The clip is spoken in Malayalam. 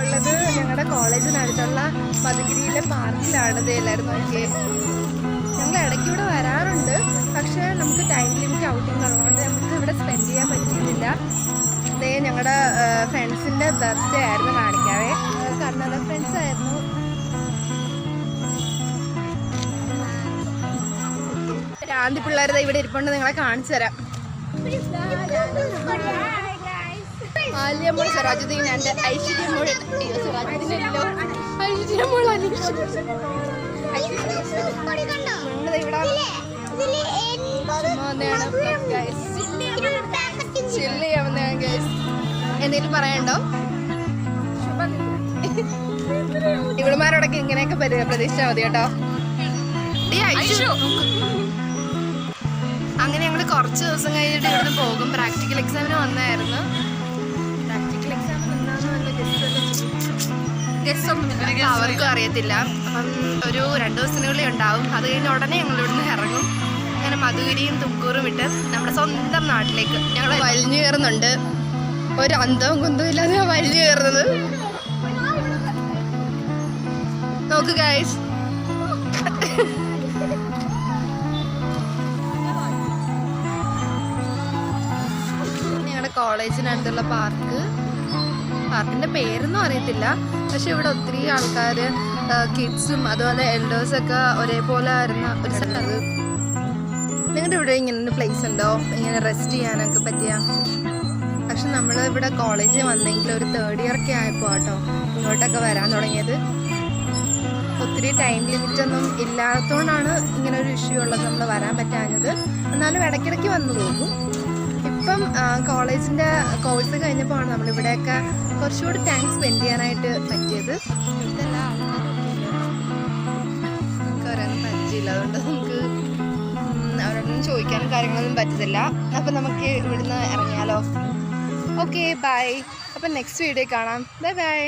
ഉള്ളത് ഞങ്ങളുടെ കോളേജിനടുത്തുള്ള മധുഗിരിയിലെ പാർക്കിലാണ്. ഇത് എല്ലാവരും നോക്കിയേ. ഞങ്ങൾ ഇടയ്ക്ക് ഇവിടെ വരാറുണ്ട്, പക്ഷേ നമുക്ക് ടൈം ലിമിറ്റ് ഔട്ടിംഗ് ഉള്ളതുകൊണ്ട് നമുക്ക് ഇവിടെ സ്പെൻഡ് ചെയ്യാൻ പറ്റുന്നില്ല. ഇതേ ഞങ്ങളുടെ ഫ്രണ്ട്സിൻ്റെ ബർത്ത്ഡേ ആയിരുന്നു, കാണിക്കാവേ. കന്നഡ ഫ്രണ്ട്സ് ആയിരുന്നു. രാന്തി പിള്ളേർ ഇവിടെ ഇരിപ്പുണ്ട്, നിങ്ങളെ കാണിച്ചു തരാം. ആലിയമോൾ, സിറാജുദ്ദീൻ ആൻഡ് ഐശ്വര്യമോൾ. സിറാജുദ്ദീനല്ലോ, ഐശ്വര്യമോൾ അനീഷ്. എന്തെങ്കിലും പറയാനുണ്ടോ? ഇവളുമാരോടൊക്കെ ഇങ്ങനെയൊക്കെ പ്രതീക്ഷിച്ചാൽ മതി കേട്ടോ. അങ്ങനെ ഞങ്ങൾ കുറച്ച് ദിവസം കഴിഞ്ഞിട്ട് ഇവിടുന്ന് പോകും. പ്രാക്ടിക്കൽ എക്സാമിന് വന്നായിരുന്നു. പ്രാക്ടിക്കൽ എക്സാം എന്താണെന്ന് അവർക്കും അറിയത്തില്ല. അപ്പം ഒരു 2 ദിവസത്തിനുള്ളിൽ ഉണ്ടാവും. അത് കഴിഞ്ഞ് ഉടനെ ഞങ്ങൾ ഇവിടുന്ന് ഇറങ്ങും. അങ്ങനെ മധുഗിരിയും തുക്കൂറും വിട്ട് നമ്മുടെ സ്വന്തം നാട്ടിലേക്ക് ഞങ്ങൾ വലിഞ്ഞു കയറുന്നുണ്ട്. ഒരു അന്തവും കുന്തവും ഇല്ലാതെ വലിഞ്ഞു കയറുന്നത്. നോക്ക് ഗൈസ്, കോളേജിനടുത്തുള്ള പാർക്കിൻ്റെ പേരൊന്നും അറിയത്തില്ല. പക്ഷെ ഇവിടെ ഒത്തിരി ആൾക്കാർ, കിഡ്സും അതുപോലെ എൽഡേഴ്സൊക്കെ ഒരേപോലെ വരുന്ന ഒരു സ്ഥലത്ത്. നിങ്ങളുടെ ഇവിടെ ഇങ്ങനെ പ്ലേസ് ഉണ്ടോ ഇങ്ങനെ റെസ്റ്റ് ചെയ്യാനൊക്കെ പറ്റിയ? പക്ഷെ നമ്മൾ ഇവിടെ കോളേജിൽ വന്നെങ്കിൽ ഒരു 3rd ഇയർ ഒക്കെ ആയപ്പോൾ കേട്ടോ ഇങ്ങോട്ടൊക്കെ വരാൻ തുടങ്ങിയത്. ഒത്തിരി ടൈം ലിമിറ്റൊന്നും ഇല്ലാത്തതുകൊണ്ടാണ് ഇങ്ങനെ ഒരു ഇഷ്യൂ ഉള്ളത്, നമ്മൾ വരാൻ പറ്റാഞ്ഞത്. എന്നാലും ഇടയ്ക്കിടയ്ക്ക് വന്നു പോകും. ഇപ്പം കോളേജിൻ്റെ കോഴ്സ് കഴിഞ്ഞപ്പോഴാണ് നമ്മളിവിടെയൊക്കെ കുറച്ചുകൂടി ടൈം സ്പെൻഡ് ചെയ്യാനായിട്ട് പറ്റിയത്. ഇതെല്ലാം നമുക്ക് പറയാനൊന്നും പറ്റില്ല, അതുകൊണ്ട് നമുക്ക് അവരോടൊന്നും ചോദിക്കാനും കാര്യങ്ങളൊന്നും പറ്റത്തില്ല. അപ്പം നമുക്ക് ഇവിടുന്ന് ഇറങ്ങിയാലോ? Okay, bye. അപ്പം നെക്സ്റ്റ് വീഡിയോ കാണാം. Bye by.